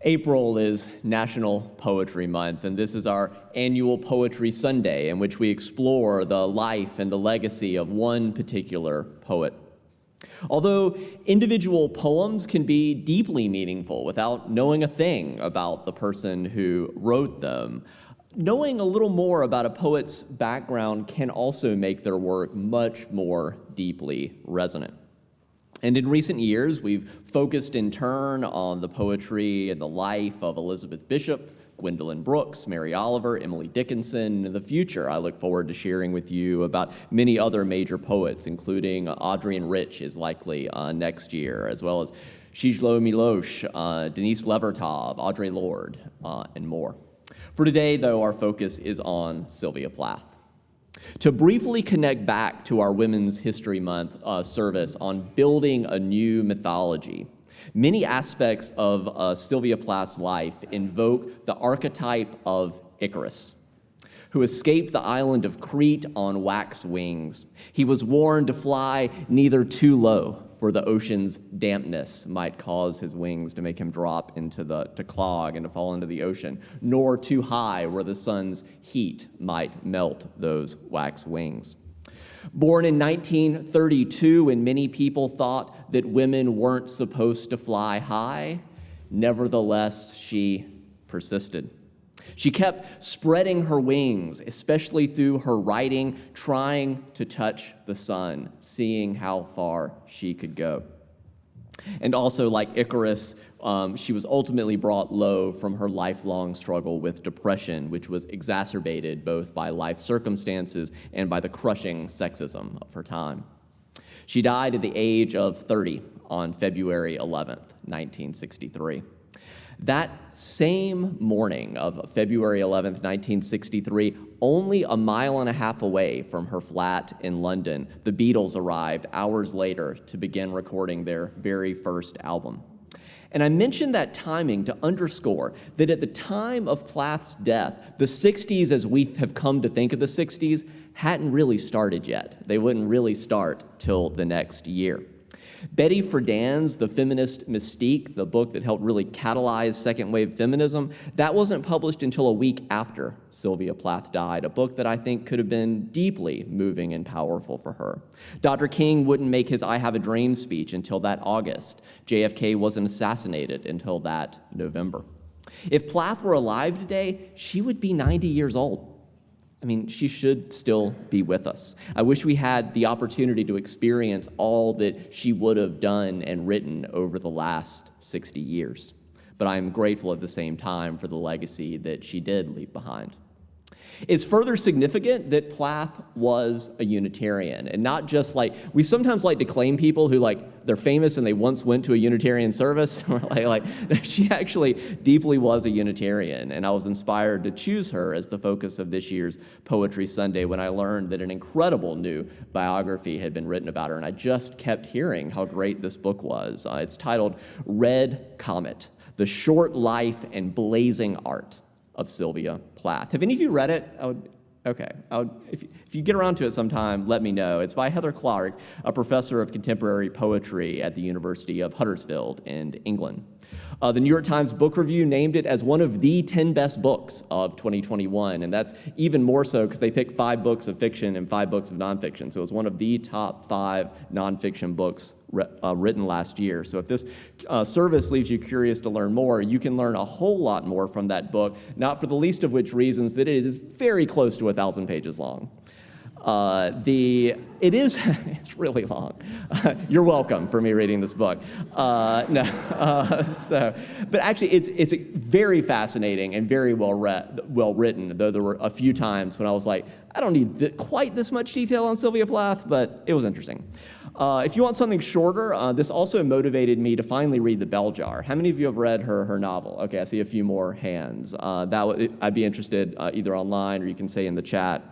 April is National Poetry Month, and this is our annual Poetry Sunday in which we explore the life and the legacy of one particular poet. Although individual poems can be deeply meaningful without knowing a thing about the person who wrote them, knowing a little more about a poet's background can also make their work much more deeply resonant. And in recent years, we've focused in turn on the poetry and the life of Elizabeth Bishop, Gwendolyn Brooks, Mary Oliver, Emily Dickinson. In the future, I look forward to sharing with you about many other major poets, including Adrienne Rich is likely next year, as well as Czeslaw Milosz, Denise Levertov, Audre Lorde, and more. For today, though, our focus is on Sylvia Plath. To briefly connect back to our Women's History Month service on building a new mythology, many aspects of Sylvia Plath's life invoke the archetype of Icarus, who escaped the island of Crete on wax wings. He was warned to fly neither too low, where the ocean's dampness might cause his wings to make him drop to clog and to fall into the ocean, nor too high, where the sun's heat might melt those wax wings. Born in 1932, when many people thought that women weren't supposed to fly high, nevertheless, she persisted. She kept spreading her wings, especially through her writing, trying to touch the sun, seeing how far she could go. And also, like Icarus, she was ultimately brought low from her lifelong struggle with depression, which was exacerbated both by life circumstances and by the crushing sexism of her time. She died at the age of 30 on February 11th, 1963. That same morning of February 11th, 1963, only a mile and a half away from her flat in London, the Beatles arrived hours later to begin recording their very first album. And I mention that timing to underscore that at the time of Plath's death, the 60s, as we have come to think of the 60s, hadn't really started yet. They wouldn't really start till the next year. Betty Friedan's The Feminist Mystique, the book that helped really catalyze second-wave feminism, that wasn't published until a week after Sylvia Plath died, a book that I think could have been deeply moving and powerful for her. Dr. King wouldn't make his I Have a Dream speech until that August. JFK wasn't assassinated until that November. If Plath were alive today, she would be 90 years old. I mean, she should still be with us. I wish we had the opportunity to experience all that she would have done and written over the last 60 years. But I am grateful at the same time for the legacy that she did leave behind. It's further significant that Plath was a Unitarian, and not just we sometimes like to claim people who they're famous and they once went to a Unitarian service. She actually deeply was a Unitarian, and I was inspired to choose her as the focus of this year's Poetry Sunday when I learned that an incredible new biography had been written about her, and I just kept hearing how great this book was. It's titled Red Comet: The Short Life and Blazing Art of Sylvia Plath. Have any of you read it? If you get around to it sometime, let me know. It's by Heather Clark, a professor of contemporary poetry at the University of Huddersfield in England. The New York Times Book Review named it as one of the 10 best books of 2021, and that's even more so because they picked 5 books of fiction and 5 books of nonfiction, so it was one of the top 5 nonfiction books written last year. So if this service leaves you curious to learn more, you can learn a whole lot more from that book, not for the least of which reasons that it is very close to 1,000 pages long. It's really long. You're welcome for me reading this book. But actually it's very fascinating and very well written, though there were a few times when I was like, I don't need quite this much detail on Sylvia Plath, but it was interesting. If you want something shorter, this also motivated me to finally read The Bell Jar. How many of you have read her novel? Okay, I see a few more hands. I'd be interested either online or you can say in the chat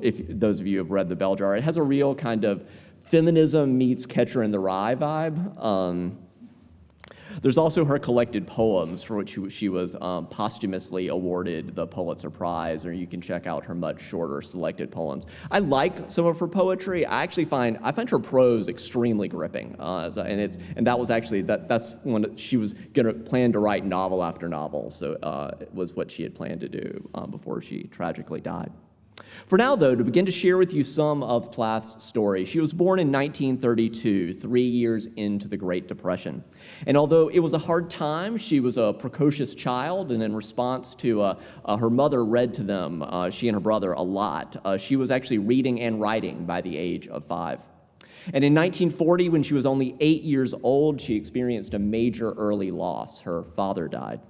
if those of you have read The Bell Jar. It has a real kind of feminism meets Catcher in the Rye vibe. There's also her collected poems, for which she was posthumously awarded the Pulitzer Prize, or you can check out her much shorter selected poems. I like some of her poetry. I find her prose extremely gripping, and that was actually that's when she was gonna plan to write novel after novel. So it was what she had planned to do before she tragically died. For now, though, to begin to share with you some of Plath's story, she was born in 1932, 3 years into the Great Depression. And although it was a hard time, she was a precocious child, and in response to her mother read to them, she and her brother, a lot. She was actually reading and writing by the age of 5. And in 1940, when she was only 8 years old, she experienced a major early loss. Her father died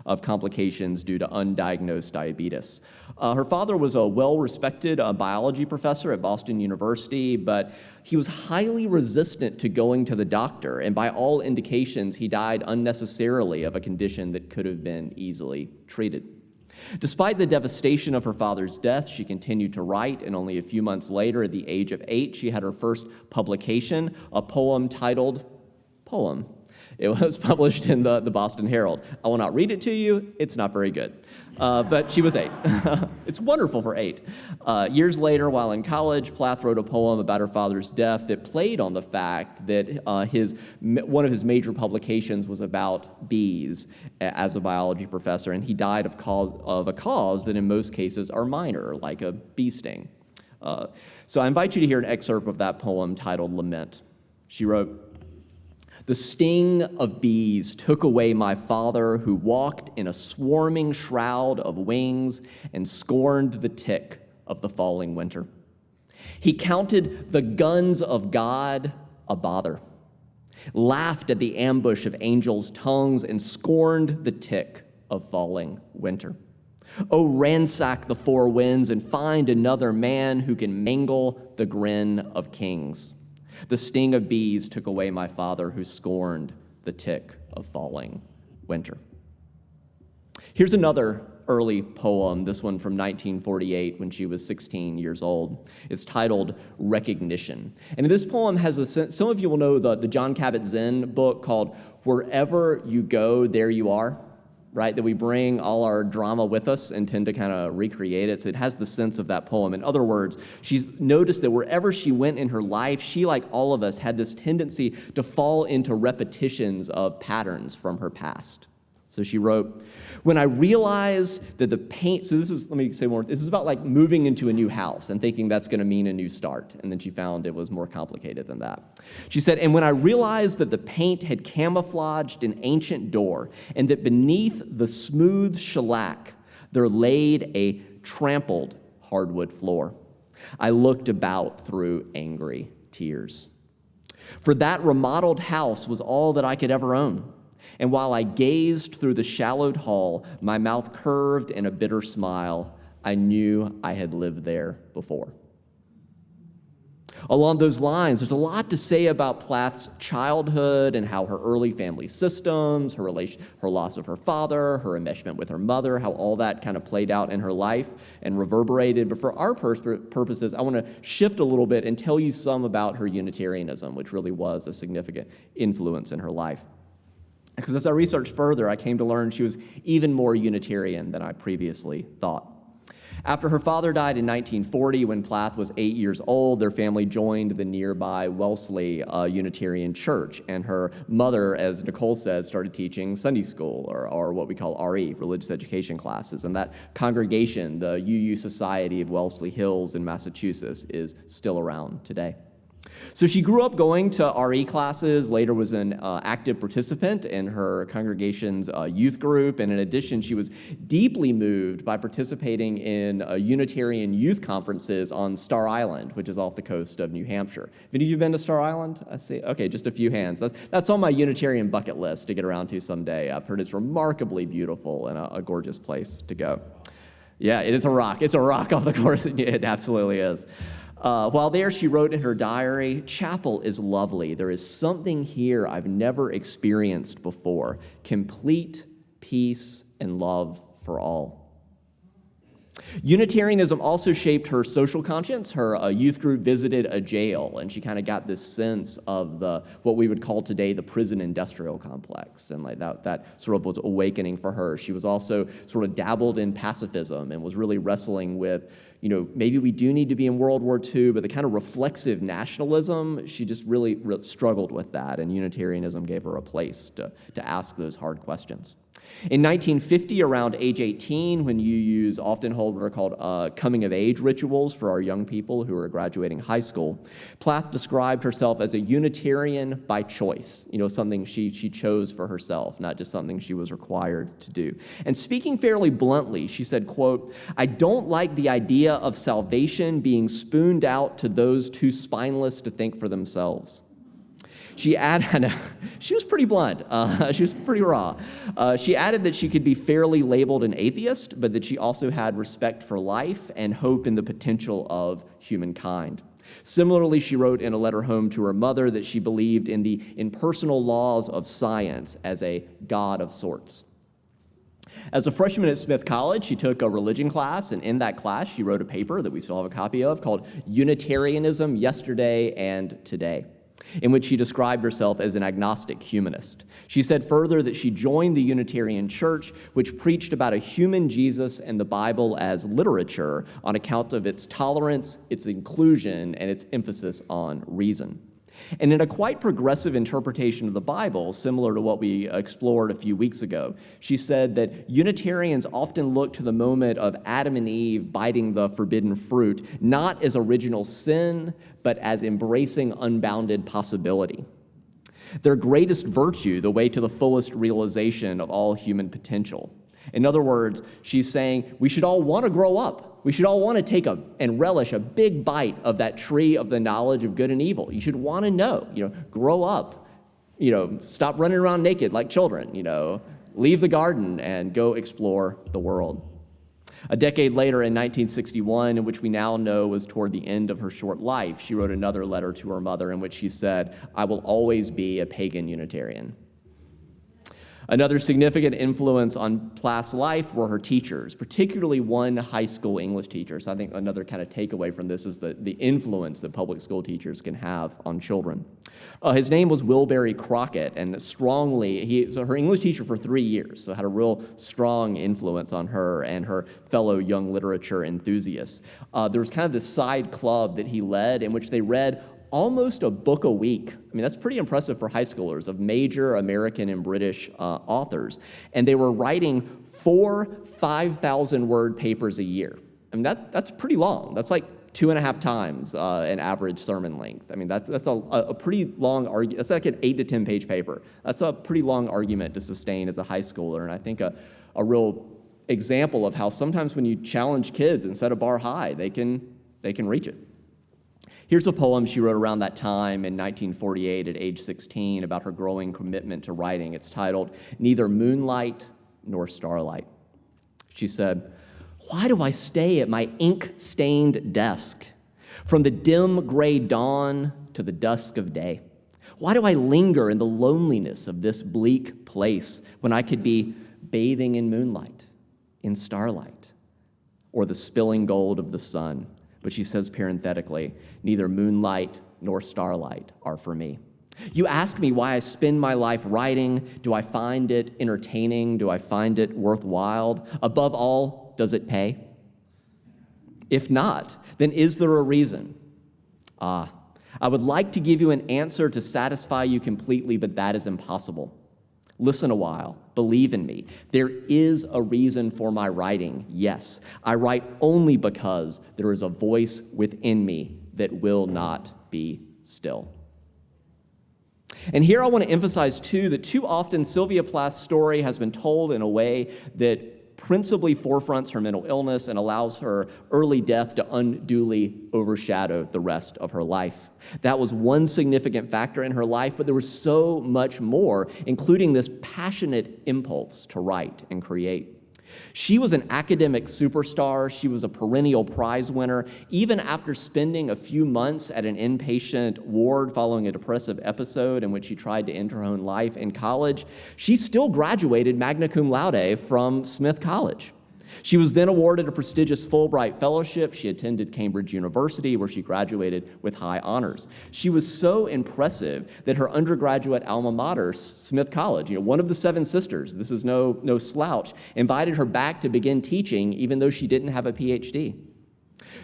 of complications due to undiagnosed diabetes. Her father was a well-respected biology professor at Boston University, but he was highly resistant to going to the doctor, and by all indications, he died unnecessarily of a condition that could have been easily treated. Despite the devastation of her father's death, she continued to write, and only a few months later, at the age of 8, she had her first publication, a poem titled Poem. It was published in the Boston Herald. I will not read it to you. It's not very good. But she was 8. It's wonderful for 8. Years later, while in college, Plath wrote a poem about her father's death that played on the fact that one of his major publications was about bees as a biology professor, and he died of a cause that in most cases are minor, like a bee sting. So I invite you to hear an excerpt of that poem titled Lament. She wrote, "The sting of bees took away my father, who walked in a swarming shroud of wings and scorned the tick of the falling winter. He counted the guns of God a bother, laughed at the ambush of angels' tongues, and scorned the tick of falling winter. Oh, ransack the four winds and find another man who can mangle the grin of kings. The sting of bees took away my father, who scorned the tick of falling winter." Here's another early poem, this one from 1948 when she was 16 years old. It's titled Recognition. And this poem has a sense, some of you will know the Jon Kabat-Zinn book called Wherever You Go, There You Are, right? That we bring all our drama with us and tend to kind of recreate it. So it has the sense of that poem. In other words, she's noticed that wherever she went in her life, she, like all of us, had this tendency to fall into repetitions of patterns from her past. So she wrote, "When I realized that the pain," so let me say more, this is about like moving into a new house and thinking that's going to mean a new start. And then she found it was more complicated than that. She said, "And when I realized that the paint had camouflaged an ancient door and that beneath the smooth shellac there laid a trampled hardwood floor, I looked about through angry tears. For that remodeled house was all that I could ever own. And while I gazed through the shallowed hall, my mouth curved in a bitter smile. I knew I had lived there before." Along those lines, there's a lot to say about Plath's childhood and how her early family systems, her loss of her father, her enmeshment with her mother, how all that kind of played out in her life and reverberated. But for our purposes, I want to shift a little bit and tell you some about her Unitarianism, which really was a significant influence in her life. Because as I researched further, I came to learn she was even more Unitarian than I previously thought. After her father died in 1940, when Plath was 8 years old, their family joined the nearby Wellesley Unitarian Church, and her mother, as Nicole says, started teaching Sunday school, or what we call RE, religious education classes. And that congregation, the UU Society of Wellesley Hills in Massachusetts, is still around today. So she grew up going to RE classes, later was an active participant in her congregation's youth group, and in addition, she was deeply moved by participating in Unitarian youth conferences on Star Island, which is off the coast of New Hampshire. Have any of you been to Star Island? I see. Okay, just a few hands. That's on my Unitarian bucket list to get around to someday. I've heard it's remarkably beautiful and a gorgeous place to go. Yeah, it is a rock. It's a rock off the course. It absolutely is. While there, she wrote in her diary, "Chapel is lovely. There is something here I've never experienced before. Complete peace and love for all." Unitarianism also shaped her social conscience. Her youth group visited a jail, and she kind of got this sense of what we would call today the prison industrial complex, and like that sort of was awakening for her. She was also sort of dabbled in pacifism and was really wrestling with, maybe we do need to be in World War II, but the kind of reflexive nationalism, she just really struggled with that, and Unitarianism gave her a place to ask those hard questions. In 1950, around age 18, when you often hold what are called coming-of-age rituals for our young people who are graduating high school, Plath described herself as a Unitarian by choice, something she chose for herself, not just something she was required to do. And speaking fairly bluntly, she said, quote, "I don't like the idea of salvation being spooned out to those too spineless to think for themselves." She added, she was pretty blunt, she was pretty raw. She added that she could be fairly labeled an atheist, but that she also had respect for life and hope in the potential of humankind. Similarly, she wrote in a letter home to her mother that she believed in the impersonal laws of science as a god of sorts. As a freshman at Smith College, she took a religion class, and in that class, she wrote a paper that we still have a copy of called Unitarianism, Yesterday and Today, in which she described herself as an agnostic humanist. She said further that she joined the Unitarian Church, which preached about a human Jesus and the Bible as literature on account of its tolerance, its inclusion, and its emphasis on reason. And in a quite progressive interpretation of the Bible, similar to what we explored a few weeks ago, she said that Unitarians often look to the moment of Adam and Eve biting the forbidden fruit not as original sin, but as embracing unbounded possibility. Their greatest virtue, the way to the fullest realization of all human potential. In other words, she's saying we should all want to grow up. We should all want to take and relish a big bite of that tree of the knowledge of good and evil. You should want to know, grow up, stop running around naked like children, leave the garden and go explore the world. A decade later, in 1961, in which we now know was toward the end of her short life, she wrote another letter to her mother in which she said, "I will always be a pagan Unitarian." Another significant influence on Plath's life were her teachers, particularly one high school English teacher. So I think another kind of takeaway from this is the influence that public school teachers can have on children. His name was Wilbury Crockett, and so her English teacher for 3 years, so had a real strong influence on her and her fellow young literature enthusiasts. There was kind of this side club that he led in which they read almost a book a week. I mean, that's pretty impressive for high schoolers, of major American and British authors. And they were writing 4 5,000-word papers a year. I mean, that's pretty long. That's like 2.5 times an average sermon length. I mean, that's a pretty long argument. That's like an 8 to 10 page paper. That's a pretty long argument to sustain as a high schooler. And I think a real example of how sometimes when you challenge kids and set a bar high, they can reach it. Here's a poem she wrote around that time in 1948 at age 16 about her growing commitment to writing. It's titled, "Neither Moonlight Nor Starlight." She said, "Why do I stay at my ink-stained desk from the dim gray dawn to the dusk of day? Why do I linger in the loneliness of this bleak place when I could be bathing in moonlight, in starlight, or the spilling gold of the sun?" But she says parenthetically, "Neither moonlight nor starlight are for me." You ask me why I spend my life writing. Do I find it entertaining? Do I find it worthwhile? Above all, does it pay? If not, then is there a reason? I would like to give you an answer to satisfy you completely, but that is impossible. Listen a while. Believe in me. There is a reason for my writing, yes. I write only because there is a voice within me that will not be still. And here I want to emphasize, too, that too often Sylvia Plath's story has been told in a way that principally forefronts her mental illness and allows her early death to unduly overshadow the rest of her life. That was one significant factor in her life, but there was so much more, including this passionate impulse to write and create. She was an academic superstar. She was a perennial prize winner. Even after spending a few months at an inpatient ward following a depressive episode in which she tried to end her own life in college, she still graduated magna cum laude from Smith College. She was then awarded a prestigious Fulbright fellowship. She attended Cambridge University, where she graduated with high honors. She was so impressive that her undergraduate alma mater, Smith College, one of the seven sisters, this is no slouch, invited her back to begin teaching, even though she didn't have a PhD.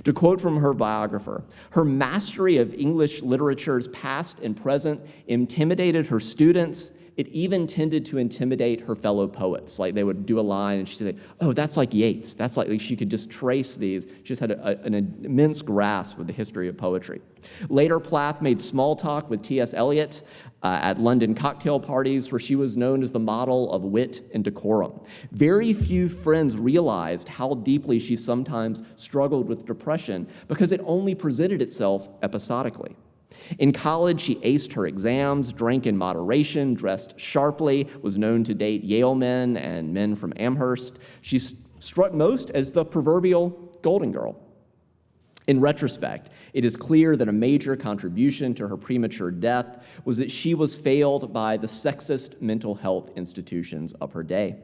To quote from her biographer, her mastery of English literature's past and present intimidated her students. It even tended to intimidate her fellow poets. Like they would do a line and she'd say, oh, that's like Yeats. That's like she could just trace these. She just had an immense grasp of the history of poetry. Later, Plath made small talk with T.S. Eliot at London cocktail parties, where she was known as the model of wit and decorum. Very few friends realized how deeply she sometimes struggled with depression because it only presented itself episodically. In college, she aced her exams, drank in moderation, dressed sharply, was known to date Yale men and men from Amherst. She struck most as the proverbial Golden Girl. In retrospect, it is clear that a major contribution to her premature death was that she was failed by the sexist mental health institutions of her day.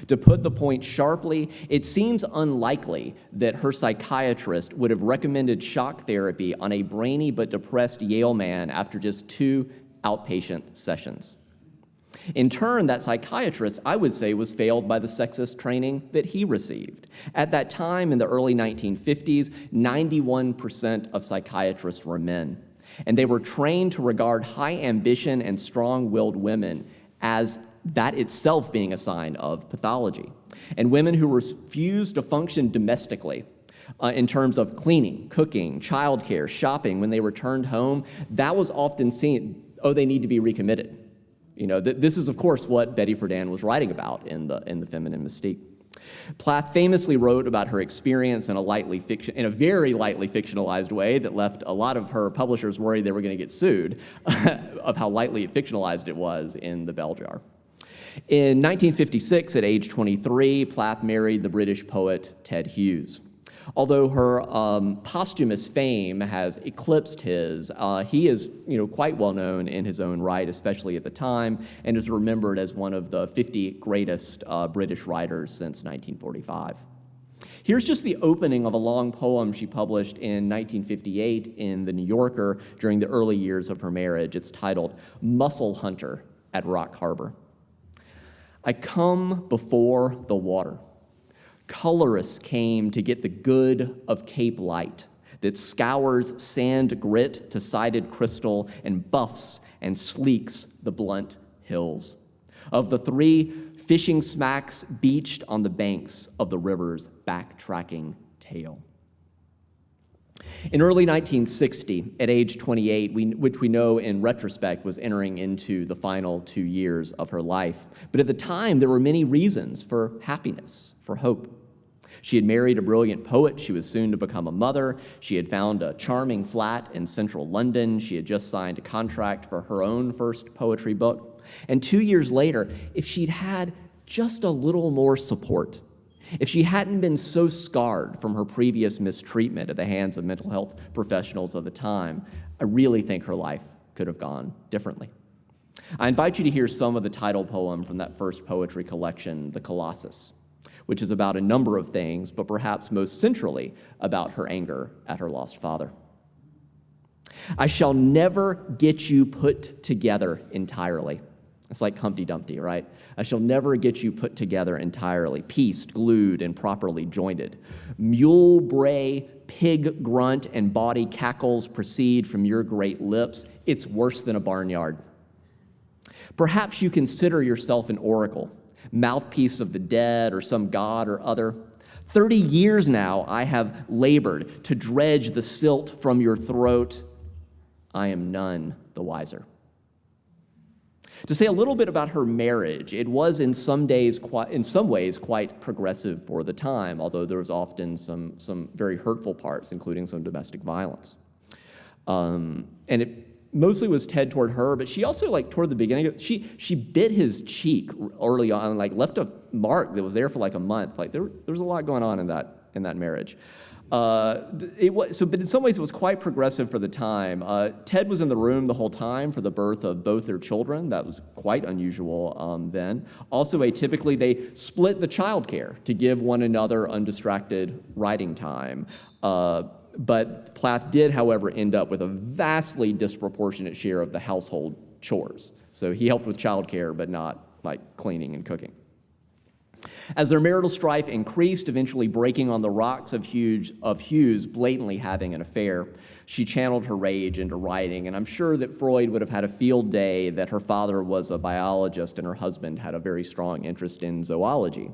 To put the point sharply, it seems unlikely that her psychiatrist would have recommended shock therapy on a brainy but depressed Yale man after just 2 outpatient sessions. In turn, that psychiatrist, I would say, was failed by the sexist training that he received. At that time, in the early 1950s, 91% of psychiatrists were men, and they were trained to regard high ambition and strong-willed women as that itself being a sign of pathology. And women who refused to function domestically in terms of cleaning, cooking, childcare, shopping, when they returned home, that was often seen, oh, they need to be recommitted. This is, of course, what Betty Friedan was writing about in the Feminist Mystique. Plath famously wrote about her experience in a very lightly fictionalized way that left a lot of her publishers worried they were going to get sued of how lightly fictionalized it was in The Bell Jar. In 1956, at age 23, Plath married the British poet Ted Hughes. Although her posthumous fame has eclipsed his, he is quite well known in his own right, especially at the time, and is remembered as one of the 50 greatest British writers since 1945. Here's just the opening of a long poem she published in 1958 in The New Yorker during the early years of her marriage. It's titled Mussel Hunter at Rock Harbor. I come before the water. Colorists came to get the good of Cape Light that scours sand grit to sided crystal and buffs and sleeks the blunt hills. Of the 3 fishing smacks beached on the banks of the river's backtracking tail. In early 1960, at age 28, which we know in retrospect was entering into the final 2 years of her life, but at the time there were many reasons for happiness, for hope. She had married a brilliant poet. She was soon to become a mother. She had found a charming flat in central London. She had just signed a contract for her own first poetry book. And 2 years later, if she'd had just a little more support, if she hadn't been so scarred from her previous mistreatment at the hands of mental health professionals of the time, I really think her life could have gone differently. I invite you to hear some of the title poem from that first poetry collection, The Colossus, which is about a number of things, but perhaps most centrally about her anger at her lost father. I shall never get you put together entirely. It's like Humpty Dumpty, right? I shall never get you put together entirely, pieced, glued, and properly jointed. Mule bray, pig grunt, and bawdy cackles proceed from your great lips. It's worse than a barnyard. Perhaps you consider yourself an oracle, mouthpiece of the dead or some god or other. 30 years now I have labored to dredge the silt from your throat. I am none the wiser. To say a little bit about her marriage, it was in some ways quite progressive for the time, although there was often some very hurtful parts, including some domestic violence. And it mostly was Ted toward her, but she also, toward the beginning, she bit his cheek early on, left a mark that was there for a month. There was a lot going on in that marriage. But in some ways it was quite progressive for the time. Ted was in the room the whole time for the birth of both their children. That was quite unusual then. Also, atypically, they split the childcare to give one another undistracted writing time. But Plath did, however, end up with a vastly disproportionate share of the household chores. So he helped with childcare, but not like cleaning and cooking. As their marital strife increased, eventually breaking on the rocks of Hughes blatantly having an affair, she channeled her rage into writing, and I'm sure that Freud would have had a field day that her father was a biologist and her husband had a very strong interest in zoology.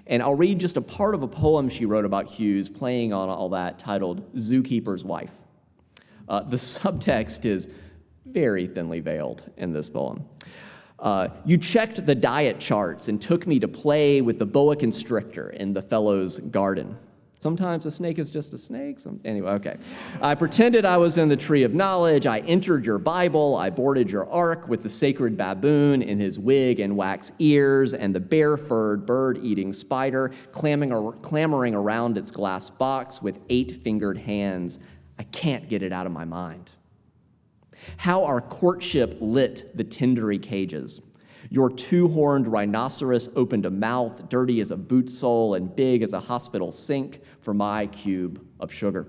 And I'll read just a part of a poem she wrote about Hughes, playing on all that, titled Zookeeper's Wife. The subtext is very thinly veiled in this poem. You checked the diet charts and took me to play with the boa constrictor in the fellow's garden. Sometimes a snake is just a snake. Anyway, okay. I pretended I was in the tree of knowledge. I entered your Bible. I boarded your ark with the sacred baboon in his wig and wax ears and the bare-furred bird-eating spider clamoring around its glass box with 8-fingered hands. I can't get it out of my mind. How our courtship lit the tindery cages. Your 2-horned rhinoceros opened a mouth dirty as a boot sole and big as a hospital sink for my cube of sugar.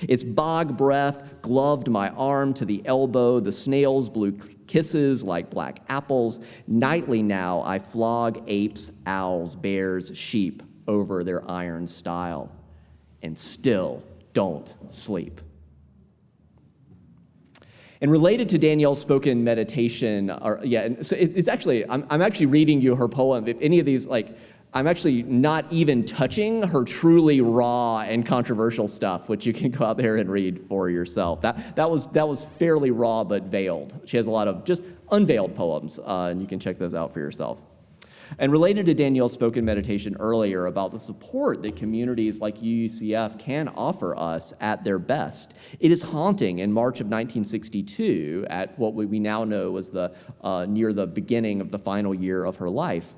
Its bog breath gloved my arm to the elbow. The snails blew kisses like black apples. Nightly now I flog apes, owls, bears, sheep over their iron stile, and still don't sleep. And related to Danielle's spoken meditation, so it's actually, I'm actually reading you her poem. If any of these, I'm actually not even touching her truly raw and controversial stuff, which you can go out there and read for yourself. That was fairly raw but veiled. She has a lot of just unveiled poems, and you can check those out for yourself. And related to Danielle's spoken meditation earlier about the support that communities like UUCF can offer us at their best, it is haunting in March of 1962, at what we now know was near the beginning of the final year of her life,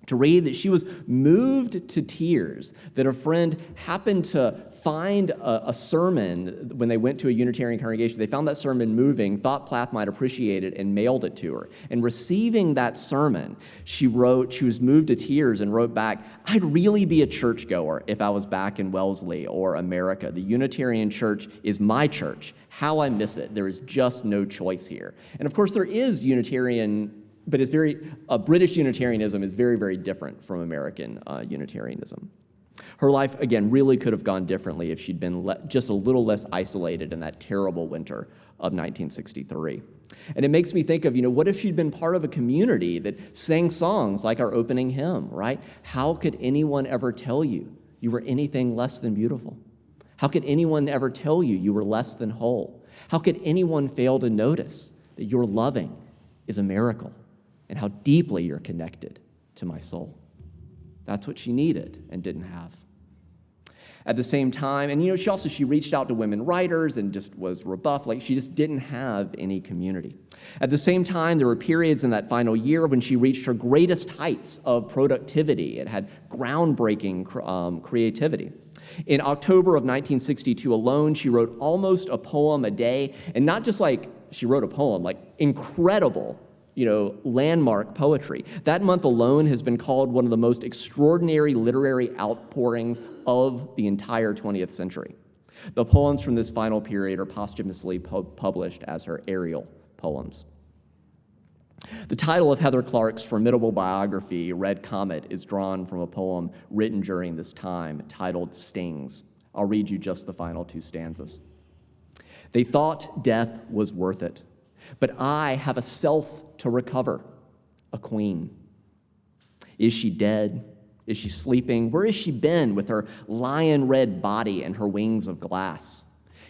to read that she was moved to tears, that a friend happened to find a sermon when they went to a Unitarian congregation. They found that sermon moving, thought Plath might appreciate it, and mailed it to her. And receiving that sermon, she was moved to tears and wrote back, I'd really be a churchgoer if I was back in Wellesley or America. The Unitarian Church is my church. How I miss it. There is just no choice here. And of course there is Unitarian, but it's British Unitarianism is very, very different from American Unitarianism. Her life, again, really could have gone differently if she'd been just a little less isolated in that terrible winter of 1963. And it makes me think of, what if she'd been part of a community that sang songs like our opening hymn, right? How could anyone ever tell you you were anything less than beautiful? How could anyone ever tell you you were less than whole? How could anyone fail to notice that your loving is a miracle and how deeply you're connected to my soul? That's what she needed and didn't have. At the same time, and she reached out to women writers and just was rebuffed, she just didn't have any community. At the same time, there were periods in that final year when she reached her greatest heights of productivity. It had groundbreaking creativity. In October of 1962 alone, she wrote almost a poem a day, and not just she wrote a poem, incredible landmark poetry. That month alone has been called one of the most extraordinary literary outpourings of the entire 20th century. The poems from this final period are posthumously published as her Ariel poems. The title of Heather Clark's formidable biography, Red Comet, is drawn from a poem written during this time titled Stings. I'll read you just the final 2 stanzas. They thought death was worth it, but I have a self to recover, a queen. Is she dead? Is she sleeping? Where has she been with her lion-red body and her wings of glass?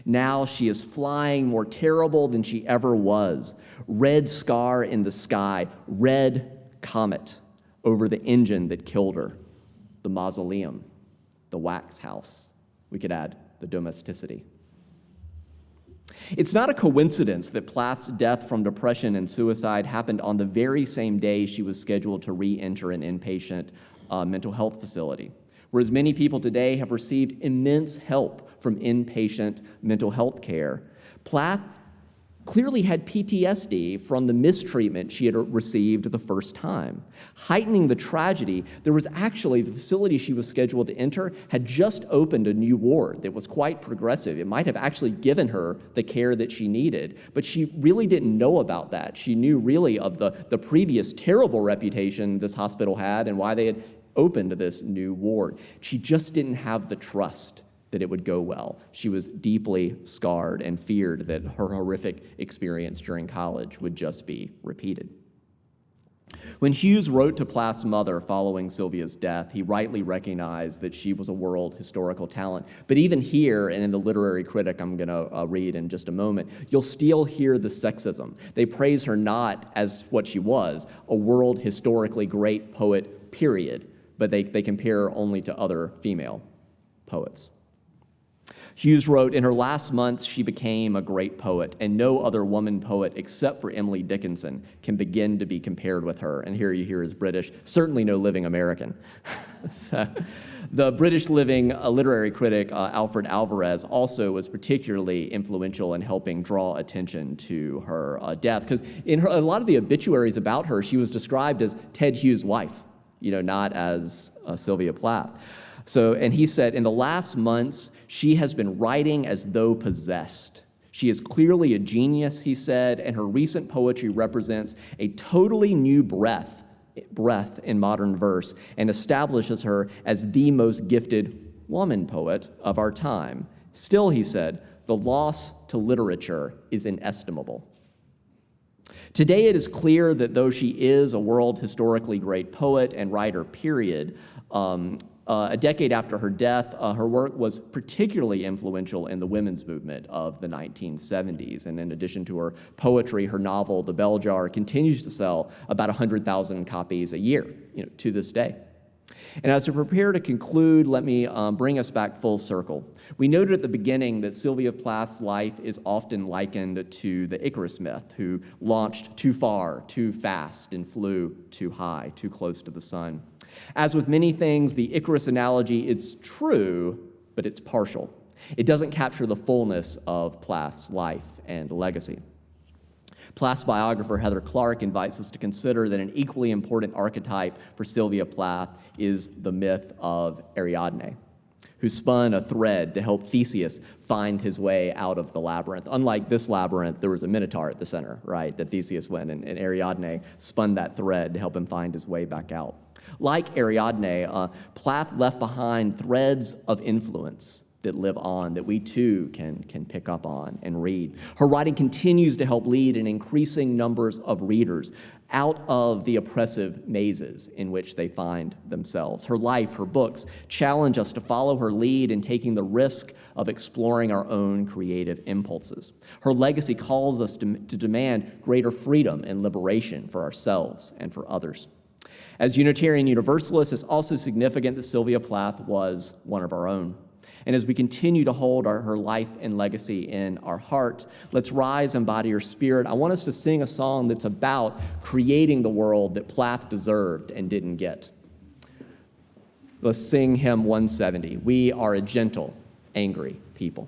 Now she is flying more terrible than she ever was. Red scar in the sky, red comet over the engine that killed her, the mausoleum, the wax house. We could add the domesticity. It's not a coincidence that Plath's death from depression and suicide happened on the very same day she was scheduled to re-enter an inpatient mental health facility. Whereas many people today have received immense help from inpatient mental health care, Plath clearly had PTSD from the mistreatment she had received the first time. Heightening the tragedy, there was actually, the facility she was scheduled to enter had just opened a new ward that was quite progressive. It might have actually given her the care that she needed, but she really didn't know about that. She knew really of the previous terrible reputation this hospital had and why they had opened this new ward. She just didn't have the trust that it would go well. She was deeply scarred and feared that her horrific experience during college would just be repeated. When Hughes wrote to Plath's mother following Sylvia's death, he rightly recognized that she was a world historical talent. But even here, and in the literary critic I'm going to read in just a moment, you'll still hear the sexism. They praise her not as what she was, a world historically great poet, period, but they compare her only to other female poets. Hughes wrote, "In her last months, she became a great poet, and no other woman poet except for Emily Dickinson can begin to be compared with her." And here you hear is British, certainly no living American. So, the British living literary critic Alfred Alvarez also was particularly influential in helping draw attention to her death, because in a lot of the obituaries about her, she was described as Ted Hughes' wife, not as Sylvia Plath. So, and he said, "In the last months, she has been writing as though possessed. She is clearly a genius," he said, "and her recent poetry represents a totally new breath in modern verse and establishes her as the most gifted woman poet of our time. Still," he said, "the loss to literature is inestimable." Today, it is clear that though she is a world historically great poet and writer, period, a decade after her death, her work was particularly influential in the women's movement of the 1970s. And in addition to her poetry, her novel, The Bell Jar, continues to sell about 100,000 copies a year, to this day. And as we prepare to conclude, let me bring us back full circle. We noted at the beginning that Sylvia Plath's life is often likened to the Icarus myth, who launched too far, too fast, and flew too high, too close to the sun. As with many things, the Icarus analogy is true, but it's partial. It doesn't capture the fullness of Plath's life and legacy. Plath's biographer, Heather Clark, invites us to consider that an equally important archetype for Sylvia Plath is the myth of Ariadne, who spun a thread to help Theseus find his way out of the labyrinth. Unlike this labyrinth, there was a minotaur at the center, right, that Theseus went, and Ariadne spun that thread to help him find his way back out. Like Ariadne, Plath left behind threads of influence that live on, that we too can pick up on and read. Her writing continues to help lead an increasing numbers of readers out of the oppressive mazes in which they find themselves. Her life, her books, challenge us to follow her lead in taking the risk of exploring our own creative impulses. Her legacy calls us to demand greater freedom and liberation for ourselves and for others. As Unitarian Universalists, it's also significant that Sylvia Plath was one of our own. And as we continue to hold her life and legacy in our heart, let's rise and embody her spirit. I want us to sing a song that's about creating the world that Plath deserved and didn't get. Let's sing hymn 170, "We Are a Gentle, Angry People."